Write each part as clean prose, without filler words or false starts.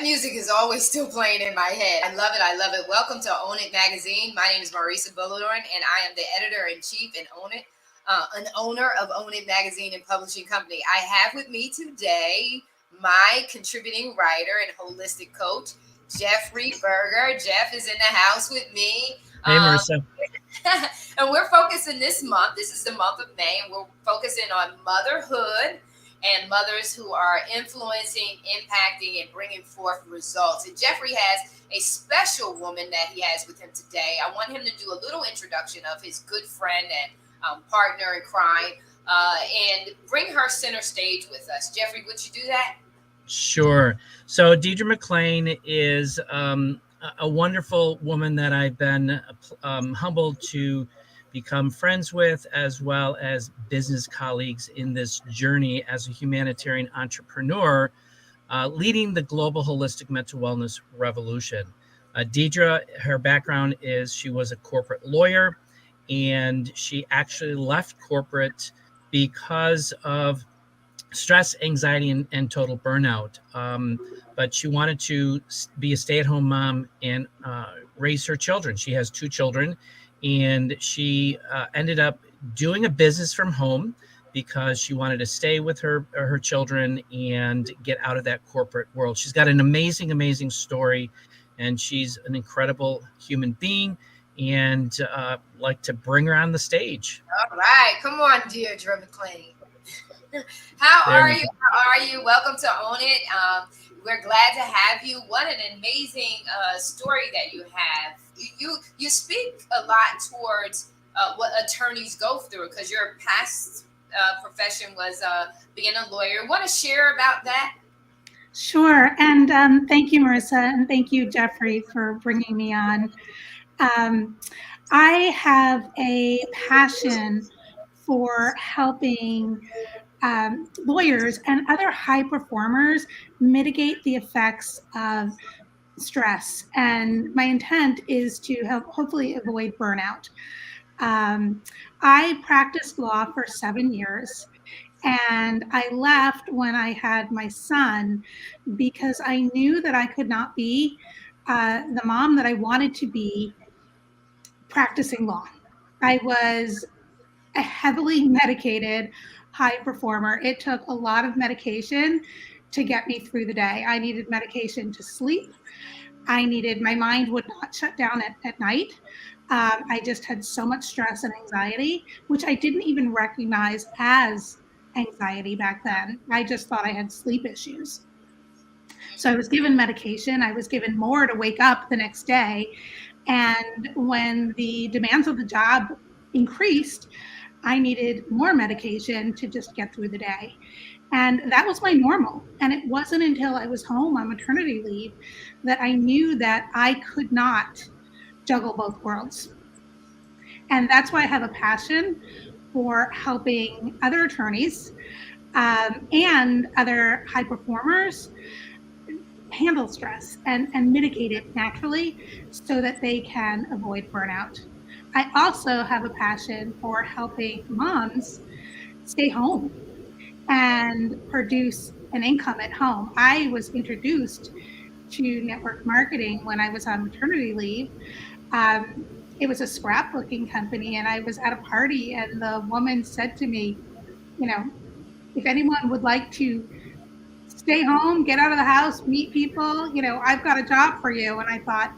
music is always still playing in my head. I love it. I love it. Welcome to Own It Magazine. My name is Marisa Bulladorn, and I am the editor-in-chief and an owner of Own It Magazine and Publishing Company. I have with me today my contributing writer and holistic coach, Jeffrey Berger. Jeff is in the house with me. Hey, Marisa. And we're focusing this month. This is the month of May, and we're focusing on motherhood and mothers who are influencing, impacting, and bringing forth results. And Jeffrey has a special woman that he has with him today. I want him to do a little introduction of his good friend and partner in crime, and bring her center stage with us. Jeffrey, would you do that? Sure. So Deidre Mclean is a wonderful woman that I've been humbled to become friends with, as well as business colleagues in this journey as a humanitarian entrepreneur, leading the global holistic mental wellness revolution. Deidre, her background is she was a corporate lawyer, and she actually left corporate because of stress, anxiety, and total burnout. But she wanted to be a stay-at-home mom and raise her children. She has 2 children, and she ended up doing a business from home because she wanted to stay with her children and get out of that corporate world. She's got an amazing story, and she's an incredible human being, and like to bring her on the stage. All right. Come on, Deidre Mclean. How are you? Welcome to Own It. We're glad to have you. What an amazing story that you have. You speak a lot towards what attorneys go through, because your past profession was being a lawyer. Want to share about that? Sure. And thank you, Marisa, and thank you, Jeffrey, for bringing me on. I have a passion for helping lawyers and other high performers mitigate the effects of stress. And my intent is to help hopefully avoid burnout. I practiced law for 7 years, and I left when I had my son because I knew that I could not be the mom that I wanted to be practicing law. I was a heavily medicated high performer. It took a lot of medication to get me through the day. I needed medication to sleep. My mind would not shut down at night. I just had so much stress and anxiety, which I didn't even recognize as anxiety back then. I just thought I had sleep issues. So I was given medication. I was given more to wake up the next day. And when the demands of the job increased, I needed more medication to just get through the day. And that was my normal. And it wasn't until I was home on maternity leave that I knew that I could not juggle both worlds. And that's why I have a passion for helping other attorneys and other high performers handle stress and mitigate it naturally so that they can avoid burnout. I also have a passion for helping moms stay home and produce an income at home. I was introduced to network marketing when I was on maternity leave. It was a scrapbooking company, and I was at a party, and the woman said to me, if anyone would like to stay home, get out of the house, meet people, I've got a job for you. And I thought,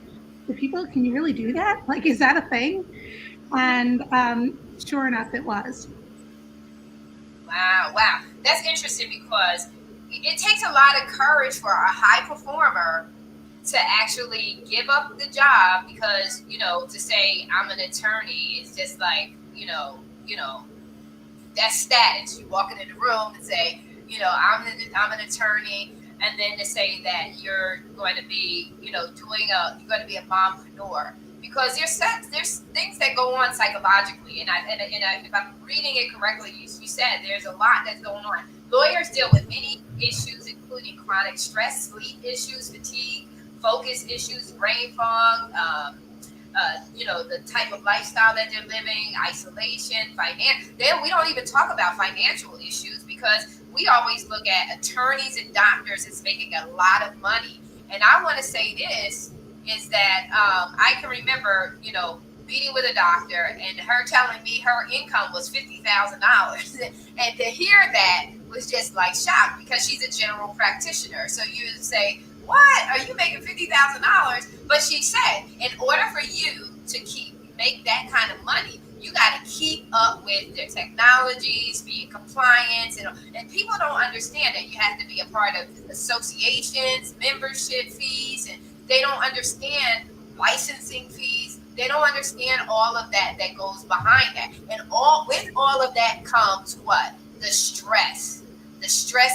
can you really do that? Like, is that a thing? And sure enough, it was. Wow. That's interesting, because it takes a lot of courage for a high performer to actually give up the job, because, to say I'm an attorney is just like, that's status. You walk into the room and say, I'm an attorney, and then to say that you're going to be, you're going to be a mompreneur, because there's things that go on psychologically, and if I'm reading it correctly, you said there's a lot that's going on. Lawyers deal with many issues, including chronic stress, sleep issues, fatigue, focus issues, brain fog, the type of lifestyle that they're living, isolation, Then we don't even talk about financial issues, because we always look at attorneys and doctors as making a lot of money. And I want to say this is that I can remember, meeting with a doctor and her telling me her income was $50,000. And to hear that was just like shock, because she's a general practitioner. So you say, what? Are you making $50,000? But she said, in order for you to make that kind of money, you got to keep up with their technologies, be in compliance, and people don't understand that you have to be a part of associations, membership fees, and they don't understand licensing fees. They don't understand all of that goes behind that. And with all of that comes what? The stress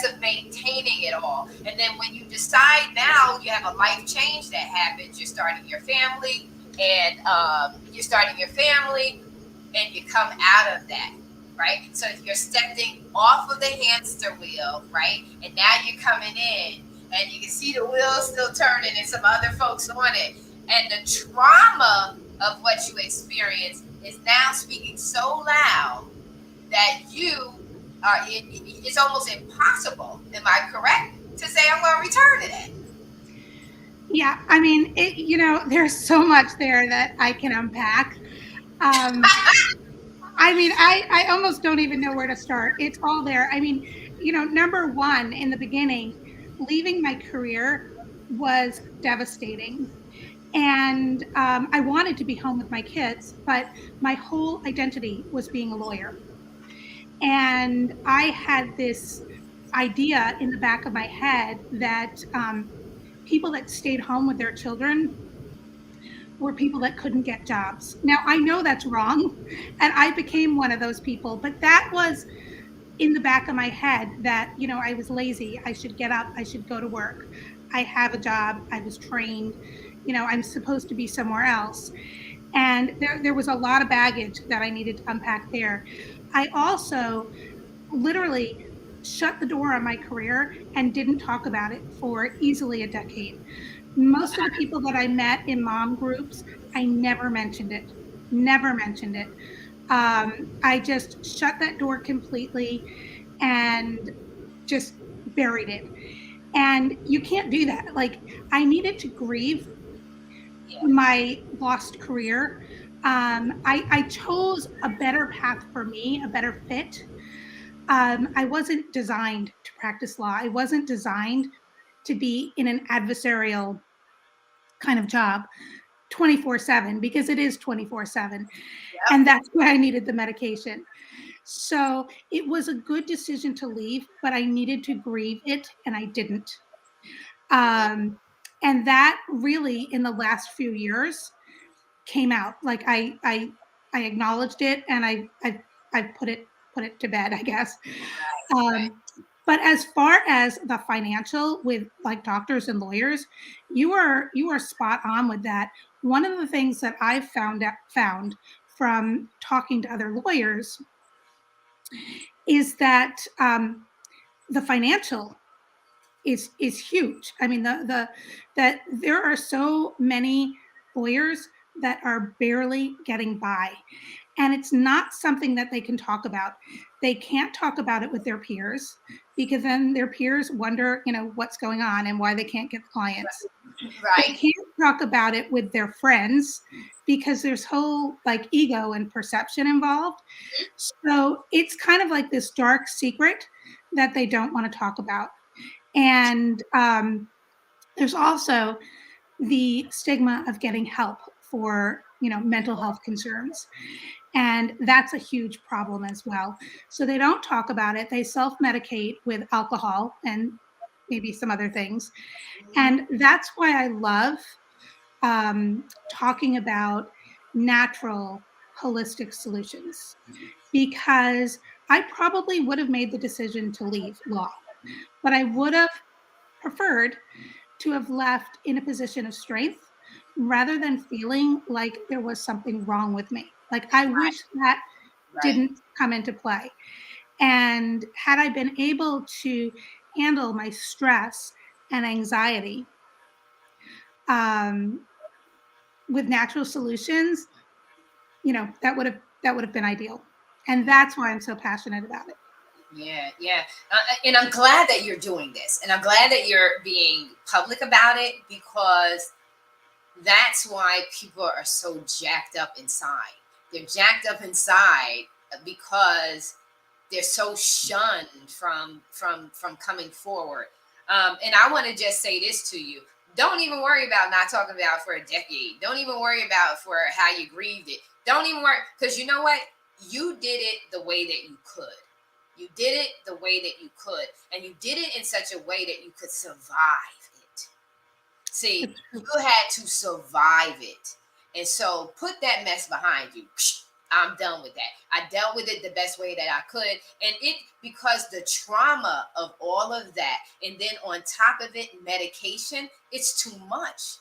of maintaining it all. And then when you decide now you have a life change that happens, you're starting your family, and you come out of that, right? So you're stepping off of the hamster wheel, right? And now you're coming in, and you can see the wheels still turning and some other folks on it. And the trauma of what you experience is now speaking so loud that it's almost impossible, am I correct, to say I'm going to return to that? Yeah, I mean, there's so much there that I can unpack. I mean, I almost don't even know where to start. It's all there. I mean, number one, in the beginning, leaving my career was devastating. And I wanted to be home with my kids, but my whole identity was being a lawyer. And I had this idea in the back of my head that people that stayed home with their children were people that couldn't get jobs. Now, I know that's wrong, and I became one of those people, but that was in the back of my head that, I was lazy. I should get up. I should go to work. I have a job. I was trained. I'm supposed to be somewhere else. And there was a lot of baggage that I needed to unpack there. I also literally shut the door on my career and didn't talk about it for easily a decade. Most of the people that I met in mom groups, I never mentioned it. Never mentioned it. I just shut that door completely and just buried it. And you can't do that. Like, I needed to grieve my lost career. I chose a better path for me, a better fit. I wasn't designed to practice law. I wasn't designed to be in an adversarial kind of job 24/7, because it is 24/7. Yep. And that's why I needed the medication. So it was a good decision to leave, but I needed to grieve it, and I didn't. And that really, in the last few years, came out. Like I acknowledged it, and I put it to bed, I guess. Right. But as far as the financial, with like doctors and lawyers, you are spot on with that. One of the things that I've found from talking to other lawyers is that the financial is huge. I mean, that there are so many lawyers that are barely getting by, and it's not something that they can talk about. They can't talk about it with their peers, because then their peers wonder, what's going on and why they can't get the clients. Right. They can't talk about it with their friends, because there's whole like ego and perception involved. So it's kind of like this dark secret that they don't want to talk about. And there's also the stigma of getting help for, mental health concerns. And that's a huge problem as well. So they don't talk about it. They self-medicate with alcohol and maybe some other things. And that's why I love talking about natural, holistic solutions, because I probably would have made the decision to leave law, but I would have preferred to have left in a position of strength rather than feeling like there was something wrong with me. Like, I wish that didn't come into play. And had I been able to handle my stress and anxiety with natural solutions, that would have been ideal. And that's why I'm so passionate about it. Yeah. And I'm glad that you're doing this. And I'm glad that you're being public about it, because that's why people are so jacked up inside. They're jacked up inside because they're so shunned from coming forward. And I want to just say this to you: don't even worry about not talking about it for a decade. Don't even worry about for how you grieved it. Don't even worry, because you know what? You did it the way that you could. You did it the way that you could, and you did it in such a way that you could survive it. See, you had to survive it. And so put that mess behind you. I'm done with that. I dealt with it the best way that I could. And it, because the trauma of all of that, and then on top of it, medication, it's too much.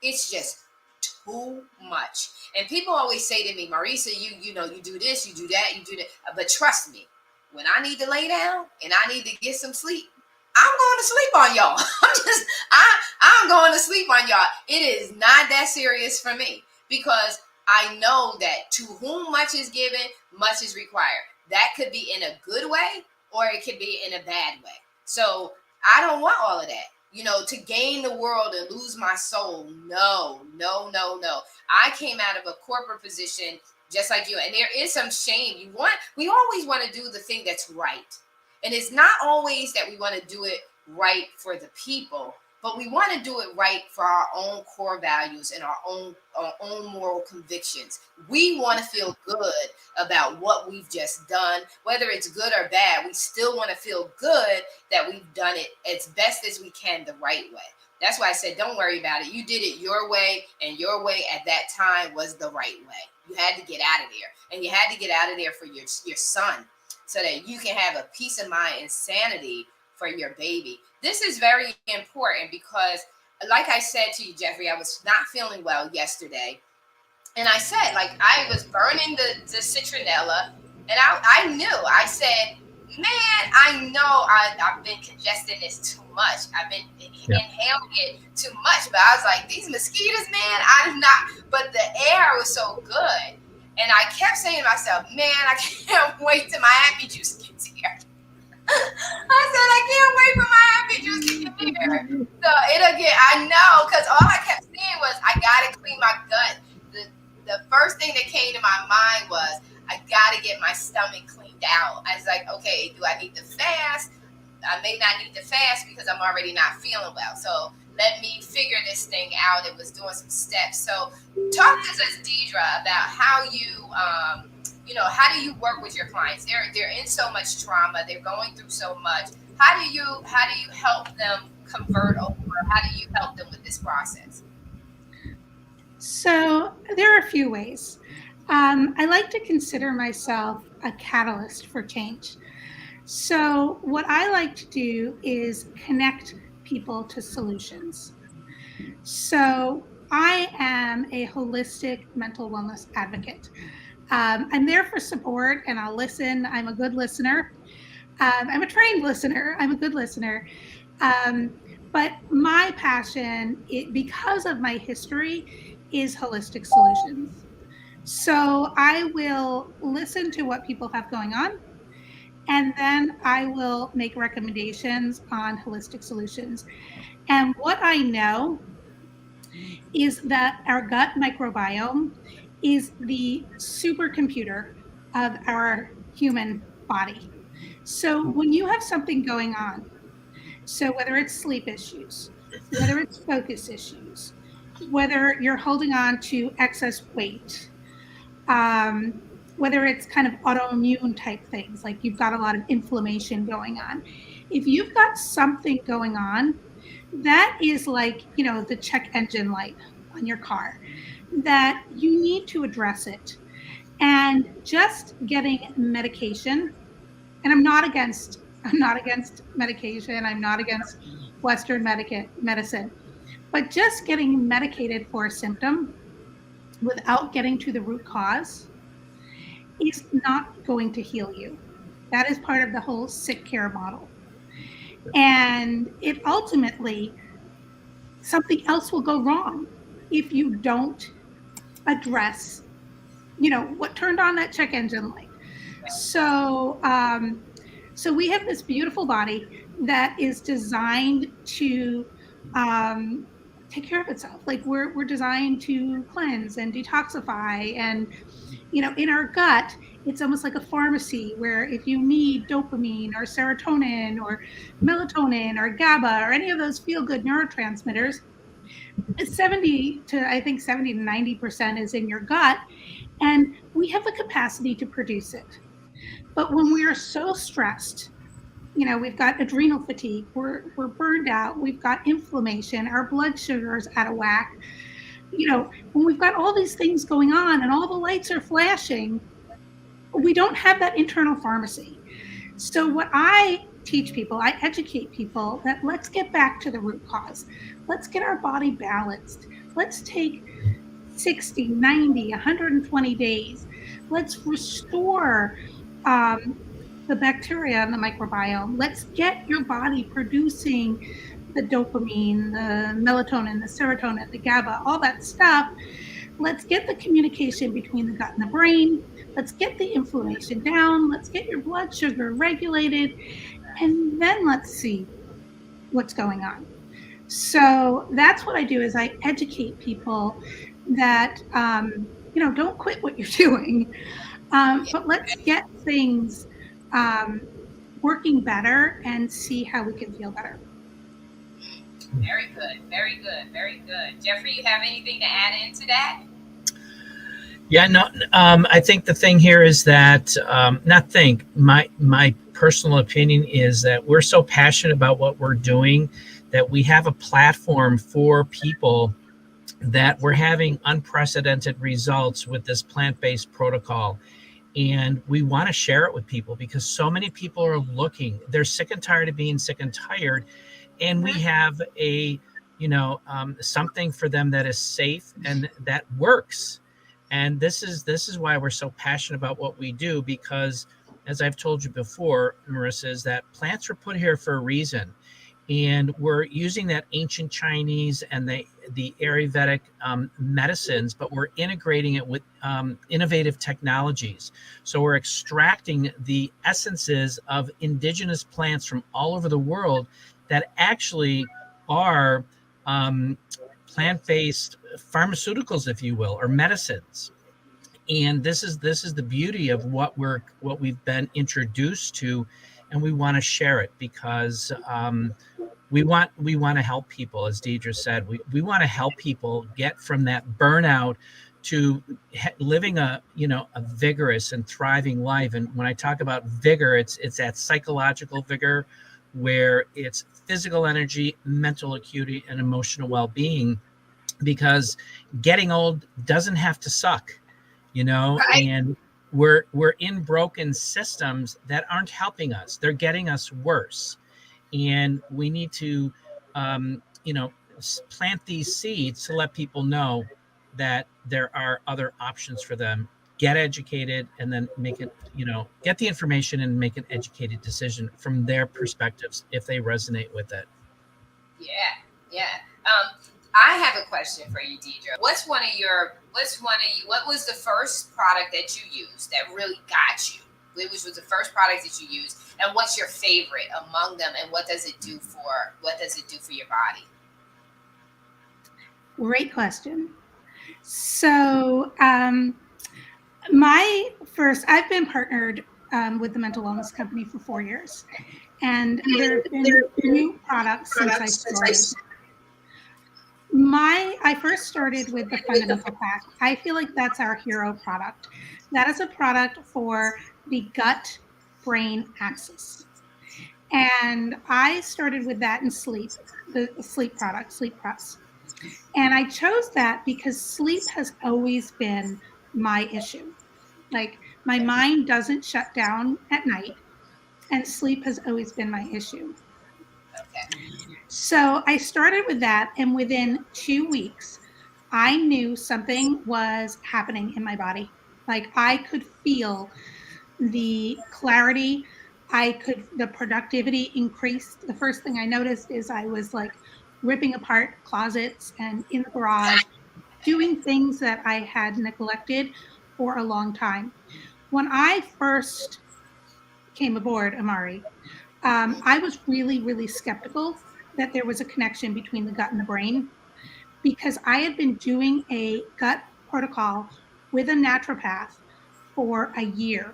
It's just too much. And people always say to me, Marisa, you know, you do this, you do that, you do that. But trust me, when I need to lay down and I need to get some sleep, I'm going to sleep on y'all. I'm going to sleep on y'all. It is not that serious for me, because I know that to whom much is given, much is required. That could be in a good way, or it could be in a bad way. So I don't want all of that, you know, to gain the world and lose my soul. No. I came out of a corporate position just like you. And there is some shame. We always want to do the thing that's right. And it's not always that we want to do it right for the people, but we want to do it right for our own core values and our own moral convictions. We want to feel good about what we've just done, whether it's good or bad. We still want to feel good that we've done it as best as we can the right way. That's why I said, don't worry about it. You did it your way, and your way at that time was the right way. You had to get out of there, and you had to get out of there for your son, so that you can have a peace of mind and sanity for your baby. This is very important because, like I said to you, Jeffrey, I was not feeling well yesterday. And I said, like, I was burning the citronella, and I knew. I said, man, I know I've been congesting this too much. I've been inhaling it too much. But I was like, these mosquitoes, man, I'm not. But the air was so good. And I kept saying to myself, man, I can't wait till my happy juice gets here. I said, I can't wait for my happy juice to get here. So it'll get, I know, because all I kept saying was, I got to clean my gut. The first thing that came to my mind was, I got to get my stomach cleaned out. I was like, okay, do I need to fast? I may not need to fast because I'm already not feeling well. So let me figure this thing out. It was doing some steps. So talk to us, Deidre, about how you, how do you work with your clients? They're in so much trauma. They're going through so much. How do you help them convert over? How do you help them with this process? So there are a few ways. I like to consider myself a catalyst for change. So what I like to do is connect people to solutions. So I am a holistic mental wellness advocate. I'm there for support, and I'll listen. I'm a good listener. I'm a trained listener. I'm a good listener. But my passion, because of my history, is holistic solutions. So I will listen to what people have going on, and then I will make recommendations on holistic solutions. And what I know is that our gut microbiome is the supercomputer of our human body. So when you have something going on, so whether it's sleep issues, whether it's focus issues, whether you're holding on to excess weight, whether it's kind of autoimmune type things, like you've got a lot of inflammation going on. If you've got something going on, that is like, the check engine light on your car, that you need to address it. And just getting medication, and I'm not against medication, I'm not against Western medicine, but just getting medicated for a symptom without getting to the root cause is not going to heal you. That is part of the whole sick care model. And it ultimately, something else will go wrong if you don't address, what turned on that check engine light. So So we have this beautiful body that is designed to take care of itself. Like we're designed to cleanse and detoxify, and in our gut, it's almost like a pharmacy where if you need dopamine or serotonin or melatonin or GABA or any of those feel good neurotransmitters, 70 to 90% is in your gut, and we have the capacity to produce it. But when we are so stressed, we've got adrenal fatigue, we're burned out, we've got inflammation, our blood sugar is out of whack. When we've got all these things going on and all the lights are flashing, we don't have that internal pharmacy. So what I teach people, I educate people that let's get back to the root cause. Let's get our body balanced. Let's take 60, 90, 120 days. Let's restore the bacteria and the microbiome. Let's get your body producing the dopamine, the melatonin, the serotonin, the GABA, all that stuff. Let's get the communication between the gut and the brain. Let's get the inflammation down. Let's get your blood sugar regulated. And then let's see what's going on. So that's what I do, is I educate people that, don't quit what you're doing. But let's get things working better and see how we can feel better. Very good, very good, very good. Jeffrey, you have anything to add into that? Yeah, no, I think the thing here is that, my personal opinion is that we're so passionate about what we're doing that we have a platform for people, that we're having unprecedented results with this plant-based protocol. And we want to share it with people because so many people are looking, they're sick and tired of being sick and tired. And we have something for them that is safe and that works. And this is why we're so passionate about what we do, because as I've told you before, Marissa, is that plants were put here for a reason. And we're using that ancient Chinese and the Ayurvedic medicines, but we're integrating it with innovative technologies. So we're extracting the essences of indigenous plants from all over the world that actually are plant-based pharmaceuticals, if you will, or medicines. And this is the beauty of what we've been introduced to, and we want to share it because we want to help people. As Deidre said, we want to help people get from that burnout to living a vigorous and thriving life. And when I talk about vigor, it's that psychological vigor, where it's physical energy, mental acuity, and emotional well-being, because getting old doesn't have to suck, Right. and we're in broken systems that aren't helping us. They're getting us worse. And we need to, plant these seeds to let people know that there are other options for them. Get educated, and then make it, get the information and make an educated decision from their perspectives if they resonate with it. Yeah. I have a question for you, Deidre. What was the first product that you used that really got you? Which was the first product that you used, and what's your favorite among them, and what does it do for your body? Great question. So I've been partnered with the mental wellness company for 4 years, and there have been new products since I started. I first started with the Fundamental Pack. I feel like that's our hero product. That is a product for the gut-brain axis. And I started with that in sleep, the sleep product, Sleep Press. And I chose that because sleep has always been my issue. Like, my mind doesn't shut down at night, and sleep has always been my issue. Okay. So I started with that, and within 2 weeks, I knew something was happening in my body. Like, I could feel the clarity. The productivity increased. The first thing I noticed is I was like ripping apart closets and in the garage, doing things that I had neglected for a long time. When I first came aboard, Amari, I was really, really skeptical that there was a connection between the gut and the brain because I had been doing a gut protocol with a naturopath for a year.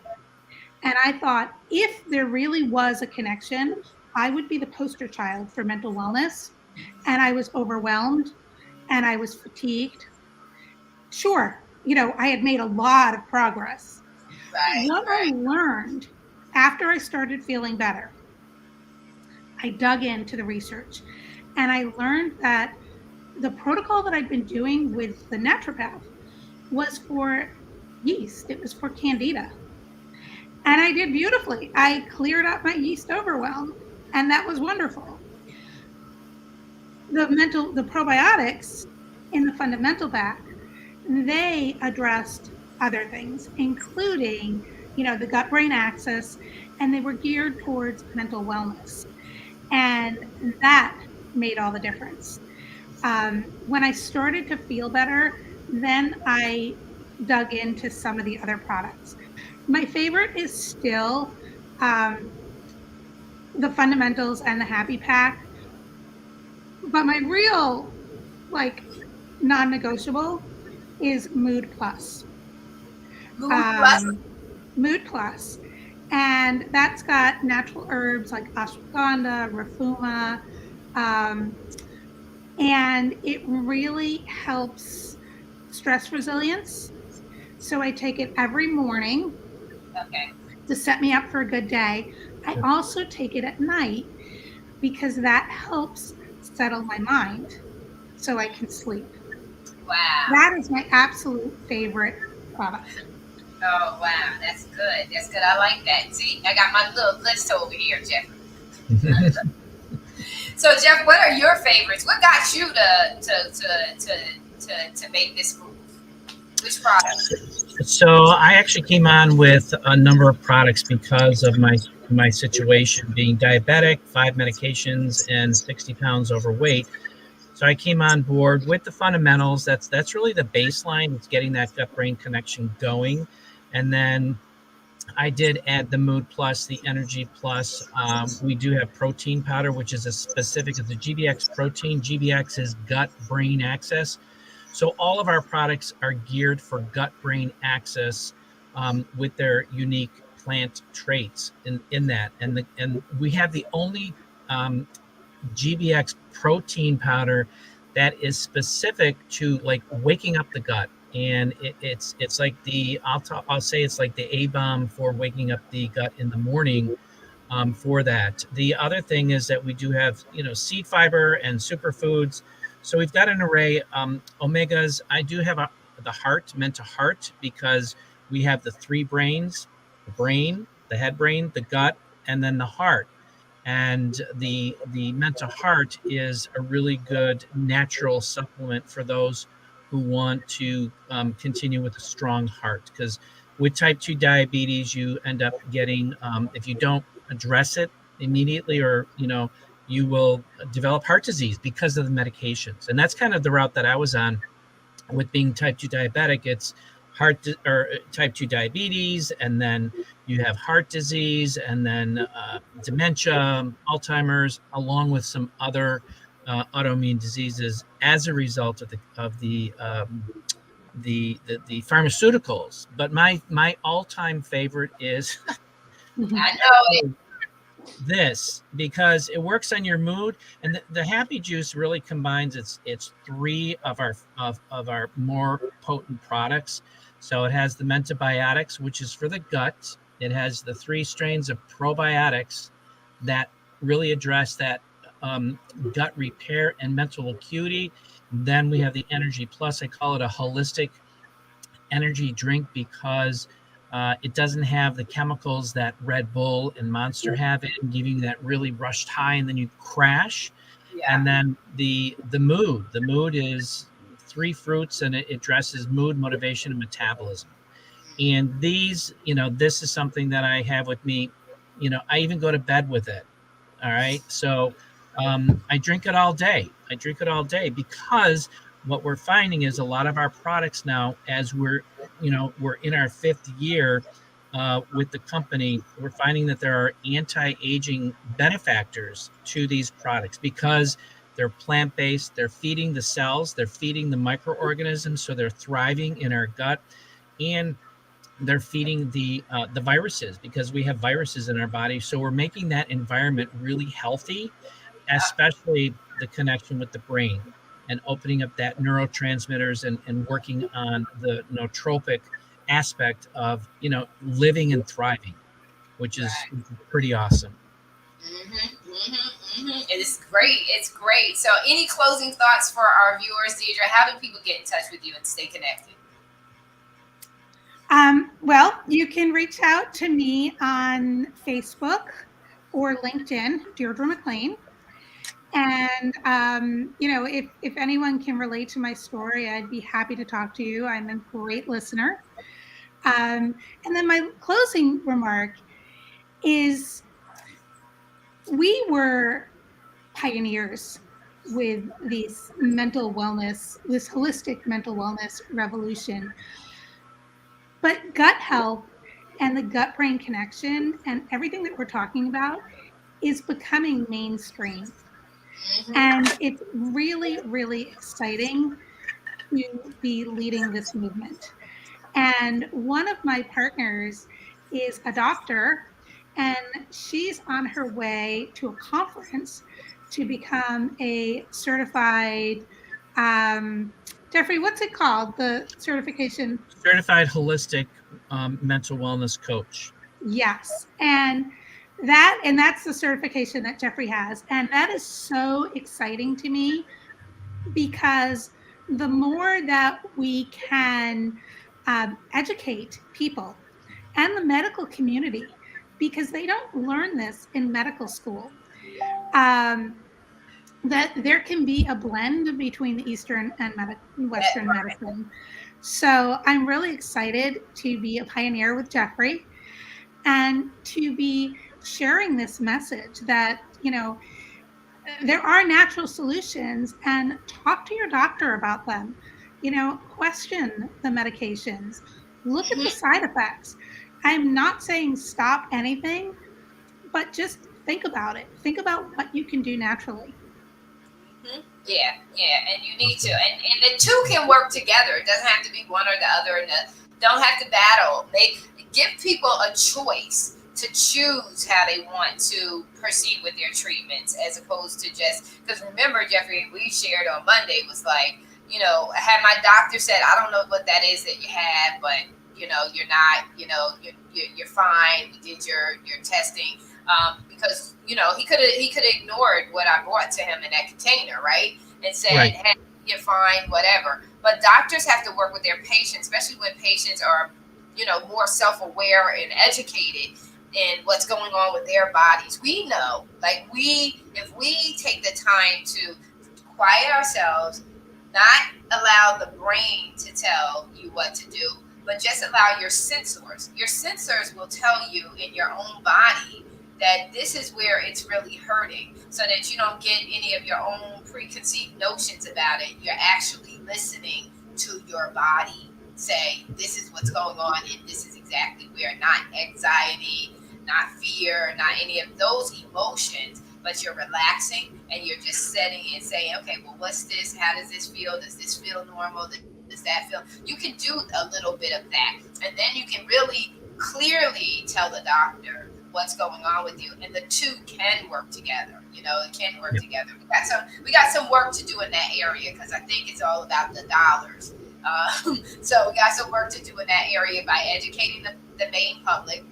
And I thought if there really was a connection, I would be the poster child for mental wellness. And I was overwhelmed and I was fatigued. Sure, I had made a lot of progress. Right, What I right. learned after I started feeling better, I dug into the research and I learned that the protocol that I'd been doing with the naturopath was for yeast, it was for candida. And I did beautifully. I cleared up my yeast overwhelm, and that was wonderful. The probiotics in the fundamental pack, they addressed other things, including, the gut brain axis, and they were geared towards mental wellness. And that made all the difference. When I started to feel better, then I dug into some of the other products. My favorite is still the fundamentals and the happy pack, but my real like non-negotiable is Mood Plus. Mood plus. Mood Plus, and that's got natural herbs like ashwagandha, rafuma, um, and it really helps stress resilience. So I take it every morning Okay. to set me up for a good day. I also take it at night because that helps settle my mind so I can sleep. Wow. That is my absolute favorite product. Oh, wow. That's good. That's good. I like that. See, I got my little list over here, Jeff. So, Jeff, what are your favorites? What got you to make this move? Which product? So I actually came on with a number of products because of my situation being diabetic, 5 medications, and 60 pounds overweight. So I came on board with the fundamentals. That's really the baseline. It's getting that gut brain connection going, and then I did add the Mood Plus, the Energy Plus. We do have protein powder, which is a specific. It's a GBX protein. GBX is gut brain access. So all of our products are geared for gut brain access with their unique plant traits in that. And we have the only GBX protein powder that is specific to like waking up the gut. And it's like I'll say it's like the A bomb for waking up the gut in the morning for that. The other thing is that we do have seed fiber and superfoods. So we've got an array omegas. I do have the heart meant to heart because we have the 3 brains: the brain, the head brain, the gut, and then the heart. And the mental heart is a really good natural supplement for those who want to continue with a strong heart, because with type 2 diabetes you end up getting if you don't address it immediately, or you will develop heart disease because of the medications. And that's kind of the route that I was on with being type 2 diabetic. It's or type 2 diabetes, and then you have heart disease, and then dementia, Alzheimer's, along with some other autoimmune diseases as a result of the pharmaceuticals. But my all-time favorite is I know it. this, because it works on your mood. And the happy juice really combines it's 3 of our more potent products. So it has the mentobiotics, which is for the gut. It has the 3 strains of probiotics that really address that gut repair and mental acuity. Then we have the Energy Plus. I call it a holistic energy drink because it doesn't have the chemicals that Red Bull and Monster have, and giving that really rushed high, and then you crash. Yeah. And then the mood is 3 fruits, and it addresses mood, motivation, and metabolism. And these, this is something that I have with me. I even go to bed with it. All right. So I drink it all day. Because what we're finding is a lot of our products now, as we're in our 5th year, with the company, we're finding that there are anti-aging benefactors to these products because they're plant-based. They're feeding the cells, they're feeding the microorganisms, so they're thriving in our gut, and they're feeding the viruses because we have viruses in our body. So we're making that environment really healthy, especially the connection with the brain and opening up that neurotransmitters and working on the nootropic aspect of living and thriving, which is Right. pretty awesome. It's great. It's great. So, any closing thoughts for our viewers, Deidre? How do people get in touch with you and stay connected? Well, you can reach out to me on Facebook or LinkedIn, Deirdre Mclean. And, if anyone can relate to my story, I'd be happy to talk to you. I'm a great listener. And then my closing remark is we were pioneers with this holistic mental wellness revolution. But gut health and the gut brain connection and everything that we're talking about is becoming mainstream. And it's really, really exciting to be leading this movement. And one of my partners is a doctor, and she's on her way to a conference to become a certified, Jeffrey, what's it called? The certification? Certified holistic mental wellness coach. Yes. And that's the certification that Jeffrey has. And that is so exciting to me because the more that we can educate people and the medical community, because they don't learn this in medical school, that there can be a blend between the Eastern and Western medicine. So I'm really excited to be a pioneer with Jeffrey and to be sharing this message that, there are natural solutions, and talk to your doctor about them. Question the medications, look at the side effects. I'm not saying stop anything, but just think about it. Think about what you can do naturally. Yeah, and you need to, and the two can work together. It doesn't have to be one or the other, and don't have to battle. They give people a choice to choose how they want to proceed with their treatments, as opposed to just because remember, Jeffrey, we shared on Monday was like, I had my doctor said, I don't know what that is that you have, but you're not, you're fine. We did your testing. Because he could have ignored what I brought to him in that container, right? And said, Right. "Hey, you're fine, whatever." But doctors have to work with their patients, especially when patients are, more self-aware and educated in what's going on with their bodies. We know, like if we take the time to quiet ourselves, not allow the brain to tell you what to do, but just allow your sensors. Your sensors will tell you in your own body that this is where it's really hurting, so that you don't get any of your own preconceived notions about it. You're actually listening to your body say, this is what's going on, and this is exactly where. Not anxiety, not fear, not any of those emotions, but you're relaxing and you're just setting and saying, okay, well, what's this? How does this feel? Does this feel normal? Does that feel? You can do a little bit of that, and then you can really clearly tell the doctor what's going on with you, and the two can work together. It can work together. We got some work to do in that area, because I think it's all about the dollars. So we got some work to do in that area by educating the main public,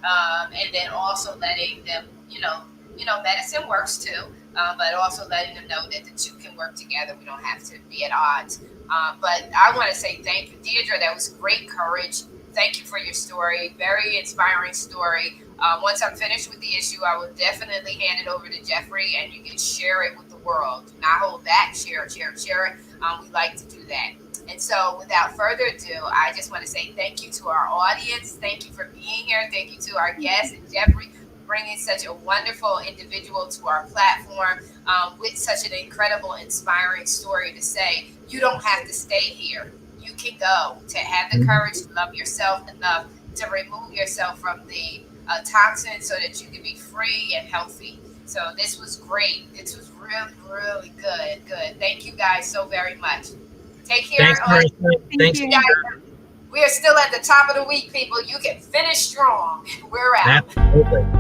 and then also letting them, medicine works too, but also letting them know that the two can work together. We don't have to be at odds. But I want to say thank you, Deidre. That was great courage. Thank you for your story. Very inspiring story. Once I'm finished with the issue, I will definitely hand it over to Jeffrey, and you can share it with the world. Do not hold back. Share it. We like to do that. And so without further ado, I just want to say thank you to our audience. Thank you for being here. Thank you to our guests and Jeffrey bringing such a wonderful individual to our platform with such an incredible, inspiring story to say, you don't have to stay here. You can go. To have the courage to love yourself enough to remove yourself from the toxins so that you can be free and healthy. So this was great. This was really, really good. Good. Thank you guys so very much. Take care. Thanks, Marissa. Thanks, you. Guys, we are still at the top of the week, people. You can finish strong. We're out. Absolutely.